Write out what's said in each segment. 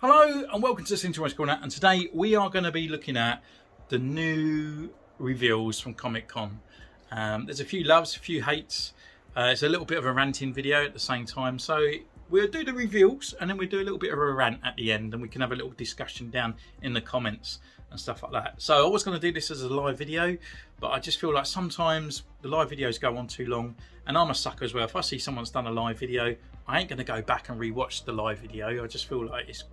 Hello and welcome to Centurions, and today we are going to be looking at the new reveals from Comic Con. There's a few loves, a few hates. It's a little bit of a ranting video at the same time, so we'll do the reveals and then we'll do a little bit of a rant at the end, and we can have a little discussion down in the comments and stuff like that. So I was going to do this as a live video, but I just feel like sometimes the live videos go on too long, and I'm a sucker as well. If I see someone's done a live video, I ain't going to go back and rewatch the live video. I just feel like it's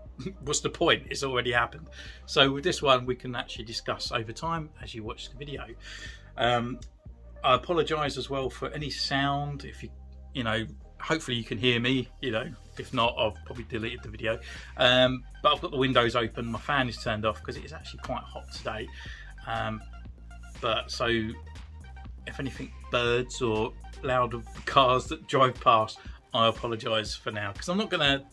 what's the point? It's already happened. So with this one, we can actually discuss over time as you watch the video. I apologise as well for any sound. If you know, hopefully you can hear me. If not, I've probably deleted the video. But I've got the windows open. My fan is turned off because it is actually quite hot today. But so, if anything, birds or loud cars that drive past, I apologise for now, because I'm not going to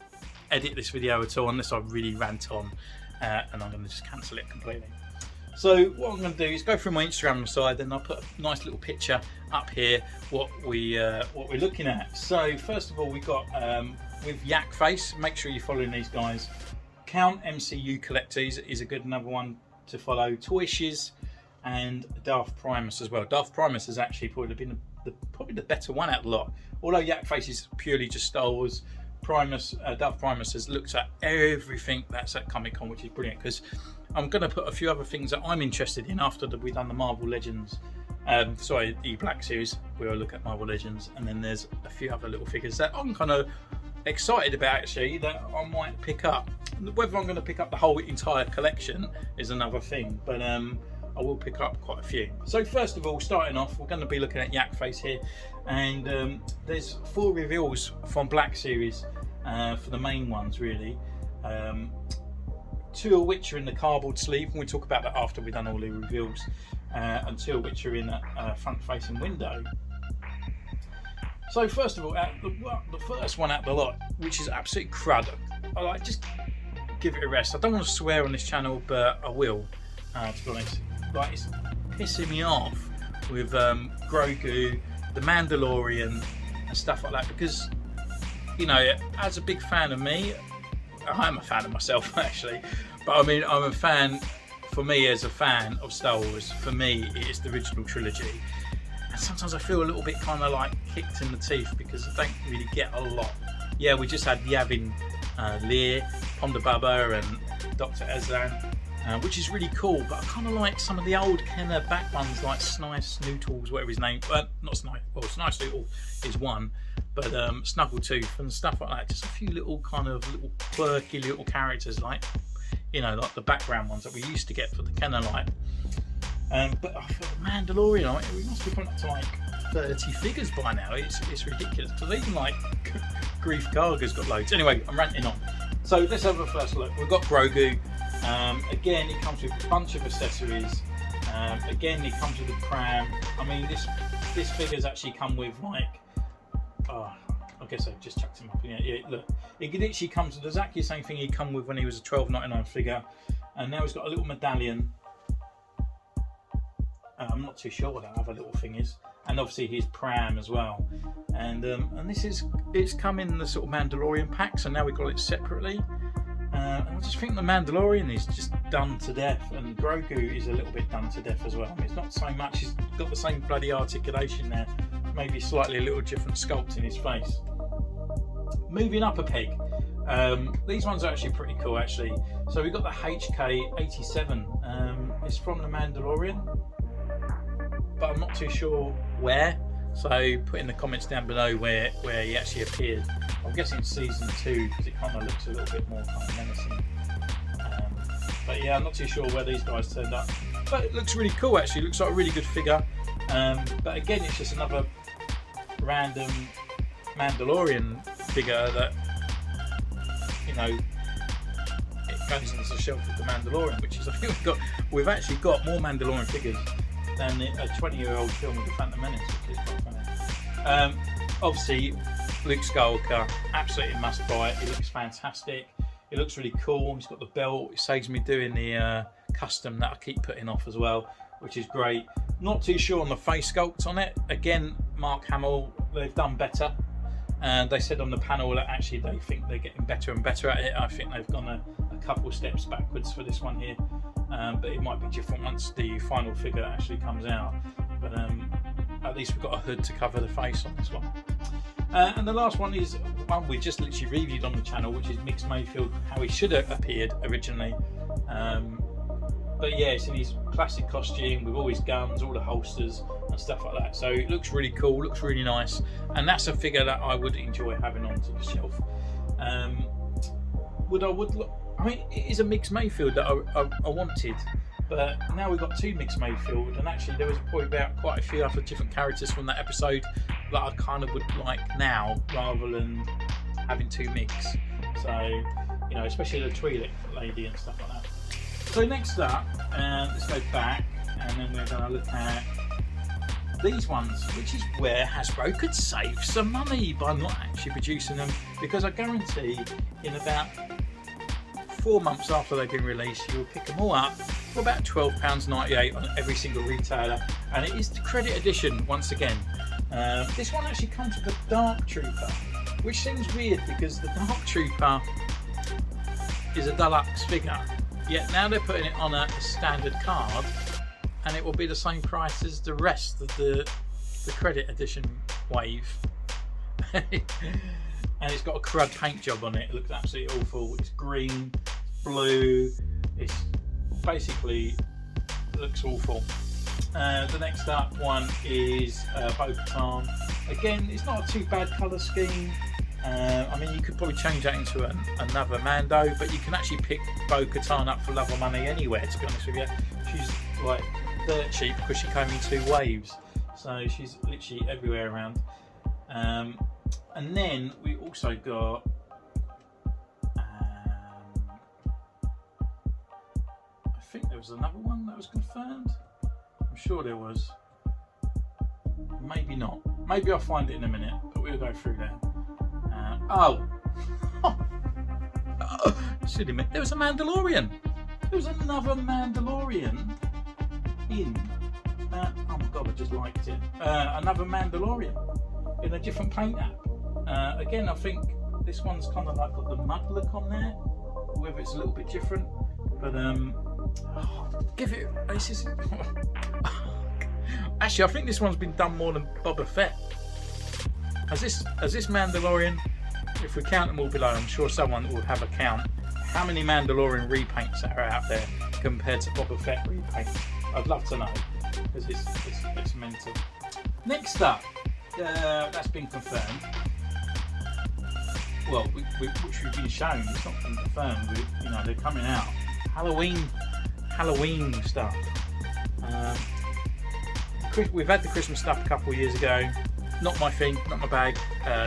edit this video at all unless I really rant on, and I'm going to just cancel it completely. So what I'm going to do is go through my Instagram side, and I'll put a nice little picture up here what we're looking at. So first of all, we got with Yak Face. Make sure you're following these guys. Count MCU Collectors is a good another one to follow. Toyshes and Darth Primus as well. Darth Primus has actually probably been probably the better one out of the lot. Although Yak Face is purely just Star Wars, Darth Primus has looked at everything that's at Comic Con, which is brilliant, because I'm going to put a few other things that I'm interested in after we've done the Marvel Legends, the Black Series. We'll look at Marvel Legends, and then there's a few other little figures that I'm kind of excited about actually that I might pick up. Whether I'm going to pick up the whole entire collection is another thing, but I will pick up quite a few. So first of all, starting off, we're going to be looking at Yak Face here, and there's 4 reveals from Black Series for the main ones really. 2 of which are in the cardboard sleeve, and we'll talk about that after we've done all the reveals, and 2 of which are in a front-facing window. So first of all, the first one out the lot, which is absolute crud. I like, just give it a rest. I don't want to swear on this channel, but I will, to be honest. Like, it's pissing me off with Grogu, the Mandalorian and stuff like that, because, you know, as a big fan of me, I'm a fan of myself actually, but I mean, I'm a fan, for me as a fan of Star Wars, for me it is the original trilogy, and sometimes I feel a little bit kind of like kicked in the teeth because I don't really get a lot. Yeah, we just had Yavin, Lear, Ponda Baba and Dr. Ezran, which is really cool, but I kind of like some of the old Kenner back ones like Snice Noodles, whatever his name, not Snice, well Snice Noodle is one, but Snaggletooth and stuff like that, just a few little kind of little quirky little characters, like, you know, like the background ones that we used to get for the Kenner line. But I feel Mandalorian, we must be coming up to like 30 figures by now. It's ridiculous, because even like Grief Karga's got loads. Anyway, I'm ranting on. So let's have a first look. We've got Grogu. Again, it comes with a bunch of accessories. Again, it comes with a pram. I mean, this figure's actually come with like, I guess I've just chucked him up. Yeah, look, it literally comes with exactly the same thing he'd come with when he was a $12.99 figure, and now he's got a little medallion. I'm not too sure what that other little thing is, and obviously his pram as well. And it's come in the sort of Mandalorian pack, so now we've got it separately. And I just think the Mandalorian is just done to death, and Grogu is a little bit done to death as well. I mean, it's not so much, he's got the same bloody articulation there, maybe slightly a little different sculpt in his face. Moving up a peg, these ones are actually pretty cool actually. So we've got the HK-87, it's from the Mandalorian, but I'm not too sure where, so put in the comments down below where he actually appeared. I'm guessing season 2, because it kind of looks a little bit more kind of menacing. But yeah, I'm not too sure where these guys turned up. But it looks really cool actually, it looks like a really good figure. But again, it's just another random Mandalorian figure that, you know, it goes into the shelf with the Mandalorian, which is, I think we've actually got more Mandalorian figures than a 20-year-old film of the Phantom Menace, which is quite funny. Obviously, Luke Skywalker, absolutely must buy it. It looks fantastic. It looks really cool. He's got the belt. It saves me doing the custom that I keep putting off as well, which is great. Not too sure on the face sculpt on it. Again, Mark Hamill, they've done better. And they said on the panel that actually they think they're getting better and better at it. I think they've gone a a couple steps backwards for this one here, but it might be different once the final figure actually comes out. But at least we've got a hood to cover the face on this one. And the last one is one we just literally reviewed on the channel, which is Mix Mayfield, how he should have appeared originally. But yeah, it's in his classic costume with all his guns, all the holsters and stuff like that. So it looks really cool, looks really nice, and that's a figure that I would enjoy having onto the shelf. I mean, it is a Mix Mayfield that I wanted, but now we've got two Mix Mayfield, and actually there was probably about quite a few other different characters from that episode that I kind of would like now, rather than having two Mix. So, you know, especially the Twi'lek lady and stuff like that. So next up, let's go back, and then we're going to look at these ones, which is where Hasbro could save some money by not actually producing them, because I guarantee in about 4 months after they've been released, you'll pick them all up for about £12.98 on every single retailer, and it is the credit edition once again. This one actually comes with a Dark Trooper, which seems weird because the Dark Trooper is a deluxe figure, yet now they're putting it on a standard card, and it will be the same price as the rest of the credit edition wave. And it's got a crud paint job on it. It looks absolutely awful. It's green, blue. It's basically looks awful. The next up one is Bo-Katan. Again, it's not a too bad colour scheme. I mean, you could probably change that into another Mando, but you can actually pick Bo-Katan up for love or money anywhere, to be honest with you. She's like dirt cheap because she came in 2 waves, so she's literally everywhere around. And then we also got I think there was another one that was confirmed. I'm sure there was. Maybe not. Maybe I'll find it in a minute, but we'll go through there. Should admit, there was a Mandalorian. There was another Mandalorian in. Oh my god, I just liked it. Another Mandalorian in a different paint app. Again, I think this one's kind of like got the mud look on there, whether it's a little bit different. But give it. This is actually, I think this one's been done more than Boba Fett. As this Mandalorian, if we count them all below, I'm sure someone will have a count. How many Mandalorian repaints that are out there compared to Boba Fett repaints? I'd love to know, because it's mental. Next up, that's been confirmed. Well, which we've been shown, it's not been confirmed. You know, they're coming out. Halloween stuff. We've had the Christmas stuff a couple of years ago. Not my thing, not my bag.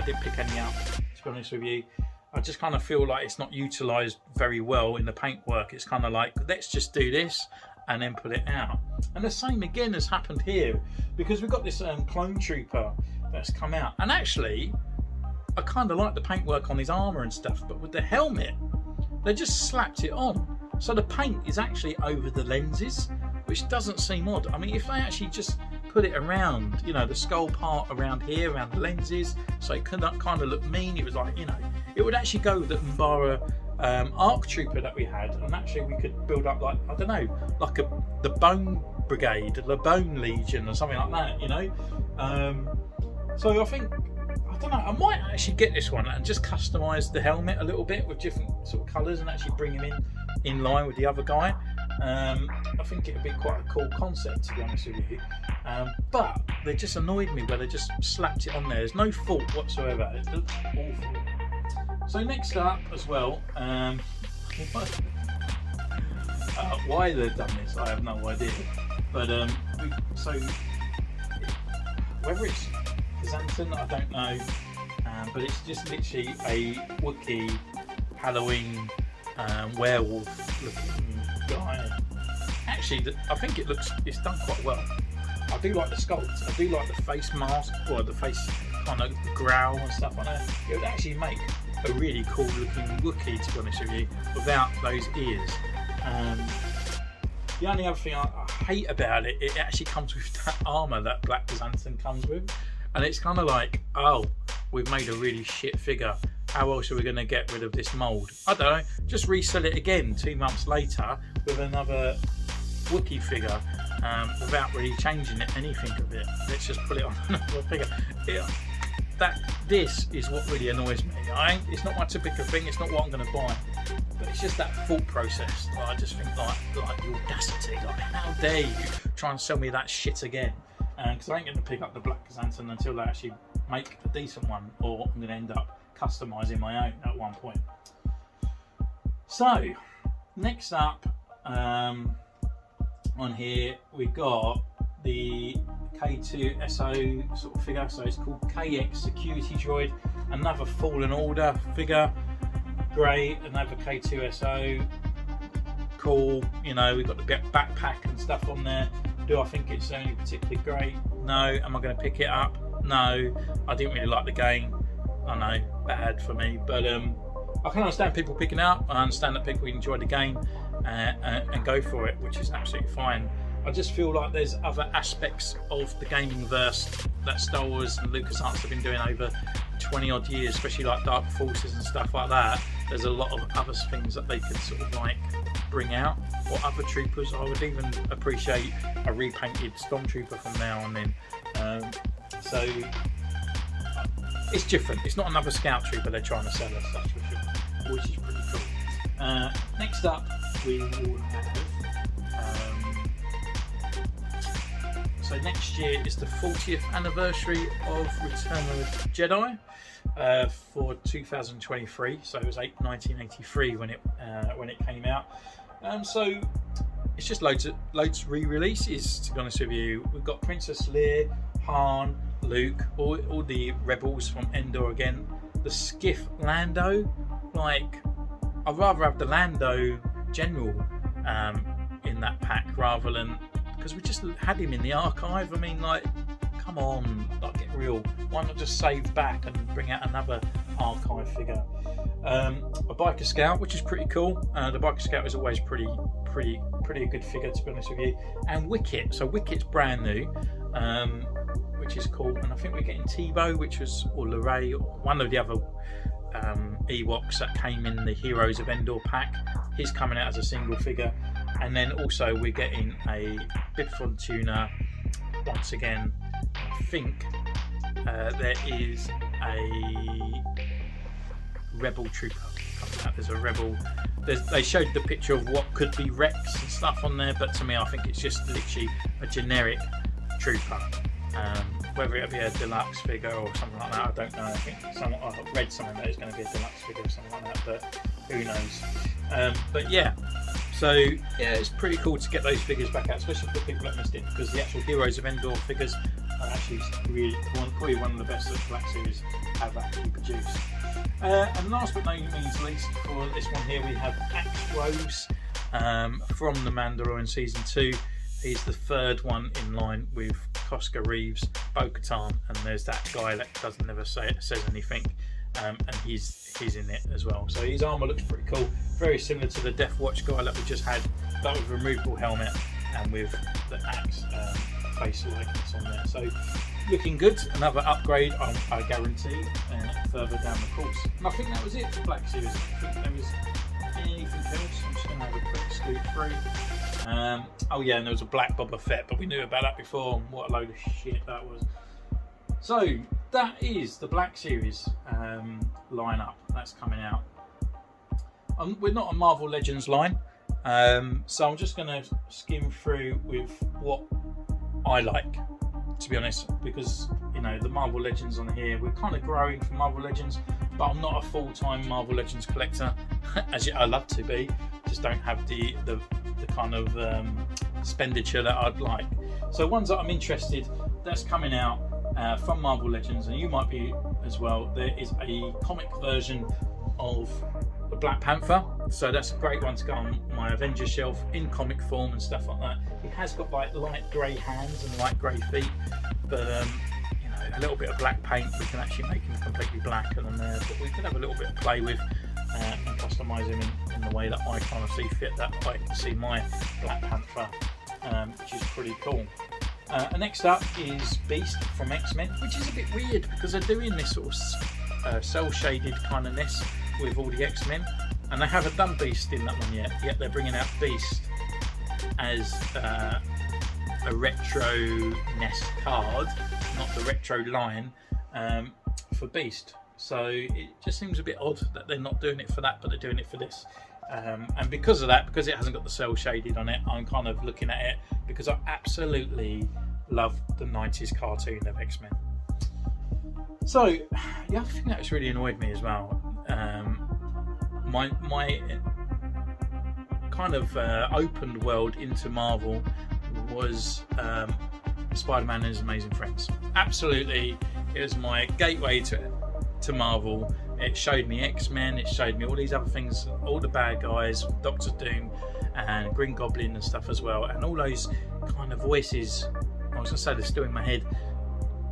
Didn't pick any up, to be honest with you. I just kind of feel like it's not utilised very well in the paintwork. It's kind of like, let's just do this and then put it out. And the same again has happened here, because we've got this clone trooper that's come out. And actually, I kind of like the paintwork on his armour and stuff, but with the helmet, they just slapped it on. So the paint is actually over the lenses, which doesn't seem odd. I mean, if they actually just put it around, you know, the skull part around here, around the lenses, so it could kind of look mean. It was like, you know, it would actually go with the Umbara ARC Trooper that we had, and actually we could build up like, I don't know, like the Bone Brigade, the Bone Legion or something like that, you know. So I think, I don't know, I might actually get this one and just customise the helmet a little bit with different sort of colours and actually bring him in line with the other guy. I think it would be quite a cool concept, to be honest with you. But they just annoyed me where they just slapped it on there. There's no fault whatsoever. It looks awful. So next up as well, why they've done this, I have no idea. But so whether it's Xanthan, I don't know. But it's just literally a Wookiee Halloween werewolf looking guy. Actually, I think it's done quite well. I do like the sculpt. I do like the face mask, or the face kind of growl and stuff like that. It would actually make a really cool looking Wookiee, to be honest with you, without those ears. The only other thing I hate about it, it actually comes with that armour that Black Xanthan comes with, and it's kind of like, oh, we've made a really shit figure how else are we going to get rid of this mould? I don't know, just resell it again 2 months later with another Wookiee figure, without really changing anything of it. Let's just put it on another figure. This is what really annoys me. It's not my typical thing, it's not what I'm going to buy, but it's just that thought process. I just think like the audacity, like how dare you try and sell me that shit again? Because I ain't going to pick up the Black Xanthan until they actually make a decent one, or I'm going to end up customising my own at one point. So next up on here we got the K2SO sort of figure, so it's called KX Security Droid, another Fallen Order figure, great, another K2SO, cool, you know, we've got the backpack and stuff on there. Do I think it's only particularly great? No. Am I going to pick it up? No. I didn't really like the game. I know, bad for me, but I can understand people picking it up. I understand that people enjoy the game and go for it, which is absolutely fine. I just feel like there's other aspects of the gaming verse that Star Wars and LucasArts have been doing over 20 odd years, especially like Dark Forces and stuff like that. There's a lot of other things that they could sort of like bring out, or other troopers. I would even appreciate a repainted Stormtrooper from now and then. So it's different. It's not another Scout Trooper they're trying to sell us, that's for sure, which is pretty cool. Next up we will have so next year is the 40th anniversary of Return of the Jedi for 2023. So it was 1983 when it came out. So it's just loads of re-releases. To be honest with you, we've got Princess Leia, Han, Luke, all the rebels from Endor again. The Skiff Lando, like I'd rather have the Lando General in that pack rather than, because we just had him in the archive. I mean, like, come on, like, get real. Why not just save back and bring out another archive figure? A Biker Scout, which is pretty cool. The Biker Scout is always pretty a good figure, to be honest with you. And Wicket. So Wicket's brand new, which is cool. And I think we're getting Tebow, which was, or Luray, or one of the other Ewoks that came in the Heroes of Endor pack. He's coming out as a single figure. And then also we're getting a Bib Fortuna once again. I think there is a Rebel Trooper coming out. There's a Rebel. They showed the picture of what could be Rex and stuff on there, but to me I think it's just literally a generic Trooper. Whether it'll be a deluxe figure or something like that, I don't know. I think I've read something that it's going to be a deluxe figure or something like that, but who knows. But yeah, so yeah, it's pretty cool to get those figures back out, especially for people that missed it, because the actual Heroes of Endor figures are actually really probably one of the best that the Black Series have actually produced. And last but not least, for this one here, we have Axe from The Mandalorian Season 2. He's the third one in line with Koska Reeves, Bo-Katan, and there's that guy that doesn't never says anything, and he's in it as well. So his armour looks pretty cool, very similar to the Death Watch guy that we just had, but with a removable helmet and with the axe face likeness on there. So looking good, another upgrade, I guarantee, further down the course. And I think that was it for Black Series. I think there was anything else. I'm just going to have a quick scoot through. Oh yeah, and there was a Black Boba Fett, but we knew about that before. What a load of shit that was. So that is the Black Series lineup that's coming out. We're not a Marvel Legends line, so I'm just going to skim through with what I like, to be honest, because you know the Marvel Legends on here, we're kind of growing from Marvel Legends, but I'm not a full-time Marvel Legends collector, as I love to be. Just don't have the kind of expenditure that I'd like. So ones that I'm interested, that's coming out from Marvel Legends, and you might be as well. There is a comic version of the Black Panther, so that's a great one to go on my Avengers shelf in comic form and stuff like that. It has got like light grey hands and light grey feet, but you know, a little bit of black paint, we can actually make him completely black, and then but we can have a little bit of play with and customise him in the way that I kind of see fit, that I can see my Black Panther, which is pretty cool. And next up is Beast from X-Men, which is a bit weird because they're doing this sort of cell shaded kind of ness with all the X-Men, and they haven't done Beast in that one yet they're bringing out Beast as a retro ness card, not the retro line, for Beast. So it just seems a bit odd that they're not doing it for that, but they're doing it for this. And because of that, because it hasn't got the cell shaded on it, I'm kind of looking at it because I absolutely love the 90s cartoon of X-Men. So the other thing that's really annoyed me as well, my kind of opened world into Marvel was Spider-Man and His Amazing Friends. Absolutely, it was my gateway to Marvel. It showed me X-Men, it showed me all these other things, all the bad guys, Doctor Doom and Green Goblin and stuff as well, and all those kind of voices. I was going to say they're still in my head.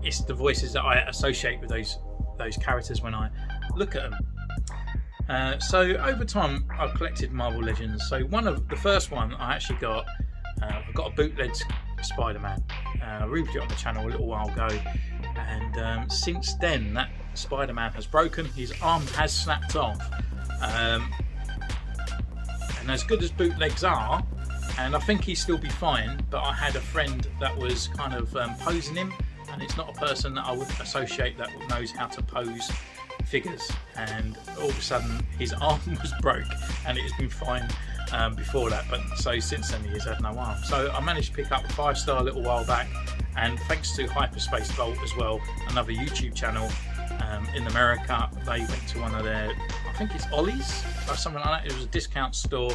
It's the voices that I associate with those characters when I look at them. So over time I've collected Marvel Legends. So the first one I actually got, I got a bootleg Spider-Man. I reviewed it on the channel a little while ago, and since then that Spider-Man has broken, his arm has snapped off, and as good as bootlegs are, and I think he'd still be fine, but I had a friend that was kind of posing him, and it's not a person that I would associate that knows how to pose figures, and all of a sudden his arm was broke, and it has been fine before that, but so since then he has had no arm. So I managed to pick up a 5-star a little while back, and thanks to Hyperspace Vault as well, another YouTube channel in America, they went to one of their, I think it's Ollie's or something like that, it was a discount store.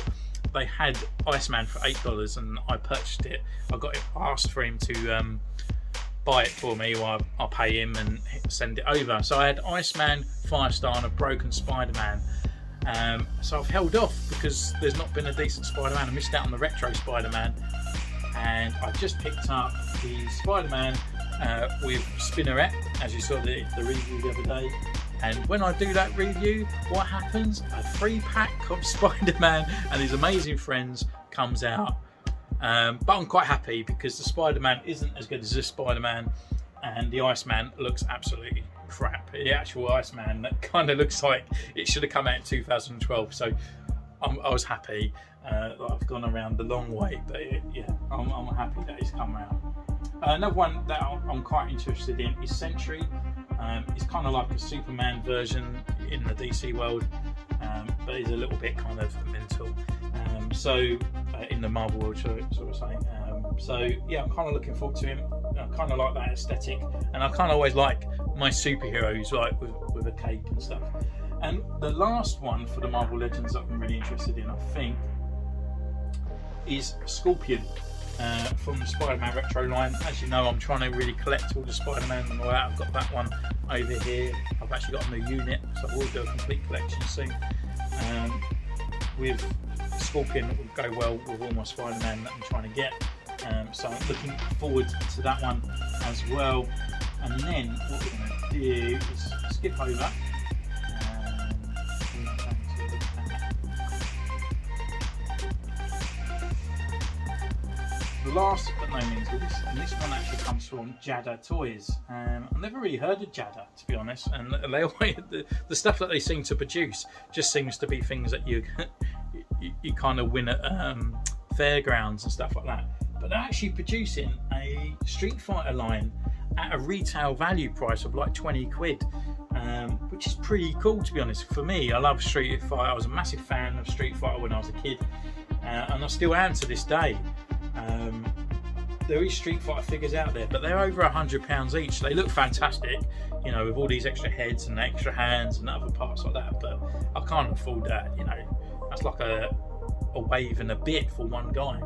They had Iceman for $8 and I purchased it. I asked for him to buy it for me, or I'll pay him and send it over. So I had Iceman, 5-star, and a broken Spider-Man. So I've held off because there's not been a decent Spider-Man. I missed out on the retro Spider-Man, and I've just picked up the Spider-Man with Spinneret, as you saw the review the other day. And when I do that review, what happens? A 3-pack of Spider-Man and His Amazing Friends comes out. But I'm quite happy because the Spider-Man isn't as good as this Spider-Man, and the Iceman looks absolutely crap. The actual Iceman that kind of looks like it should have come out in 2012. So I was happy that I've gone around the long way, but I'm happy that it's come around. Another one that I'm quite interested in is Sentry. It's kind of like a Superman version in the DC world, but he's a little bit kind of mental. In the Marvel world, sort of saying. So yeah, I'm kind of looking forward to him. I kind of like that aesthetic, and I kind of always like my superheroes, like with a cape and stuff. And the last one for the Marvel Legends that I'm really interested in, I think, is Scorpion from the Spider-Man retro line. As you know, I'm trying to really collect all the Spider-Man and all that. I've got that one over here. I've actually got a new unit, so I will do a complete collection soon. With Scorpion, that will go well with all my Spider-Man that I'm trying to get. So I'm looking forward to that one as well. And then what we're going to do is skip over. The last but no means least, and this one actually comes from Jedi Toys. I've never really heard of Jedi, to be honest, and the stuff that they seem to produce just seems to be things that you kind of win at fairgrounds and stuff like that. But they're actually producing a Street Fighter line at a retail value price of like 20 quid, which is pretty cool, to be honest. For me, I love Street Fighter. I was a massive fan of Street Fighter when I was a kid, and I still am to this day. There is Street Fighter figures out there, but they're over £100 each. They look fantastic, you know, with all these extra heads and extra hands and other parts like that, but I can't afford that, you know. That's like a wave and a bit for one guy.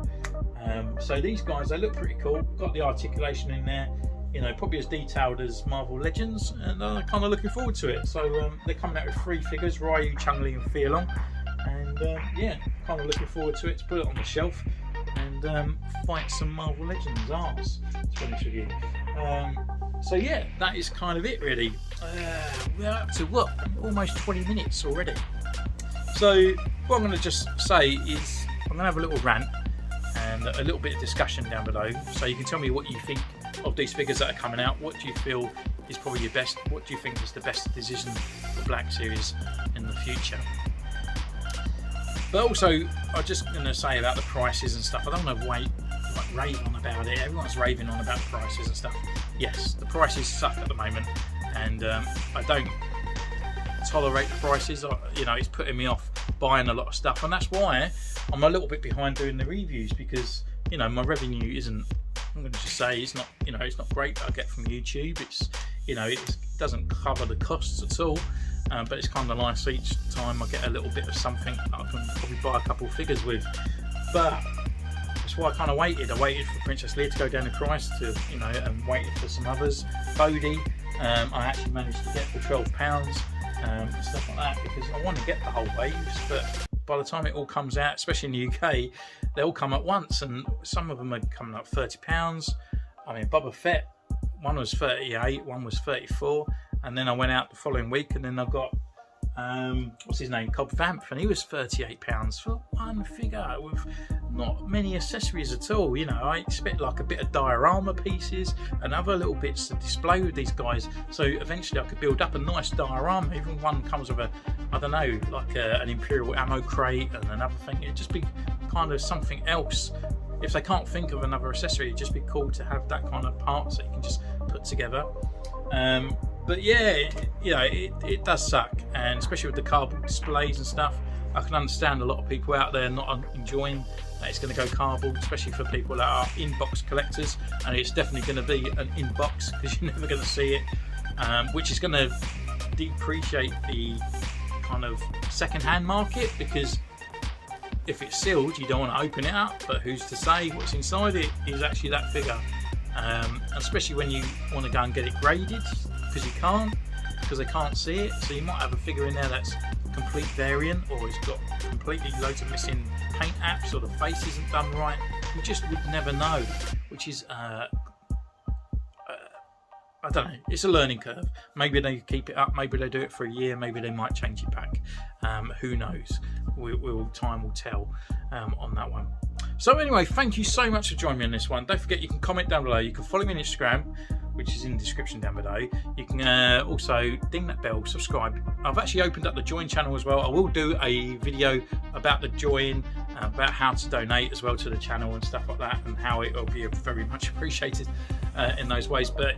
So these guys, they look pretty cool. Got the articulation in there, you know, probably as detailed as Marvel Legends, and I'm kind of looking forward to it. So they're coming out with 3 figures, Ryu, Chun-Li and Fearlong, and yeah, kind of looking forward to it, to put it on the shelf and fight some Marvel Legends arts, to be honest with you. So yeah, that is kind of it really. We're up to what, almost 20 minutes already. So what I'm going to just say is I'm going to have a little rant and a little bit of discussion down below, so you can tell me what you think of these figures that are coming out. What do you feel is probably your best. What do you think is the best decision for Black Series in the future? But also, I'm just going to say about the prices and stuff. I don't want to rave on about it. Everyone's raving on about the prices and stuff. Yes, the prices suck at the moment, and I don't tolerate the prices. You know, it's putting me off buying a lot of stuff, and that's why I'm a little bit behind doing the reviews, because you know my revenue isn't. I'm going to just say it's not. You know, it's not great that I get from YouTube. It's, you know, it doesn't cover the costs at all. But it's kind of nice each time I get a little bit of something that I can probably buy a couple of figures with. But that's why I kind of waited. I waited for Princess Leia to go down in price, to, you know, and waited for some others. Bodhi, I actually managed to get for £12 and stuff like that, because I want to get the whole waves. But by the time it all comes out, especially in the UK, they all come at once, and some of them are coming up £30. I mean, Boba Fett, one was 38, one was 34. And then I went out the following week, and then I got what's his name, Cobb Vamp, and he was £38 for one figure with not many accessories at all. You know, I expect like a bit of diorama pieces and other little bits to display with these guys, so eventually I could build up a nice diorama. Even one comes with a, I don't know, like an Imperial ammo crate and another thing. It'd just be kind of something else. If they can't think of another accessory, it'd just be cool to have that kind of parts that you can just put together. But yeah, you know, it does suck, and especially with the cardboard displays and stuff. I can understand a lot of people out there not enjoying that it's going to go cardboard, especially for people that are inbox collectors, and it's definitely going to be an inbox, because you're never going to see it, which is going to depreciate the kind of second-hand market, because if it's sealed, you don't want to open it up, but who's to say what's inside it is actually that figure. Especially when you want to go and get it graded, because you can't, because they can't see it. So you might have a figure in there that's complete variant, or it's got completely loads of missing paint apps, or the face isn't done right. You just would never know, which is I don't know, it's a learning curve. Maybe they keep it up, maybe they do it for a year, maybe they might change it back. Who knows? Time will tell on that one. So anyway, thank you so much for joining me on this one. Don't forget, you can comment down below. You can follow me on Instagram, which is in the description down below. You can also ding that bell, subscribe. I've actually opened up the join channel as well. I will do a video about the join, about how to donate as well to the channel and stuff like that, and how it will be very much appreciated in those ways. But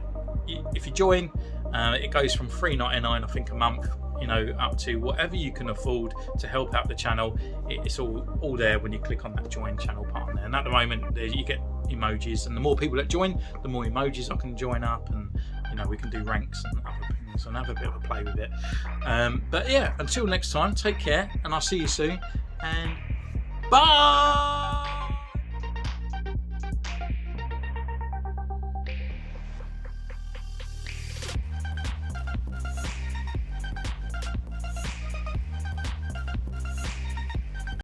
if you join, it goes from $3.99 I think a month, you know, up to whatever you can afford to help out the channel. It's all there when you click on that join channel button there. And at the moment, you get emojis, and the more people that join, the more emojis I can join up, and you know, we can do ranks and other things and have a bit of a play with it. But yeah, until next time, take care, and I'll see you soon, and bye.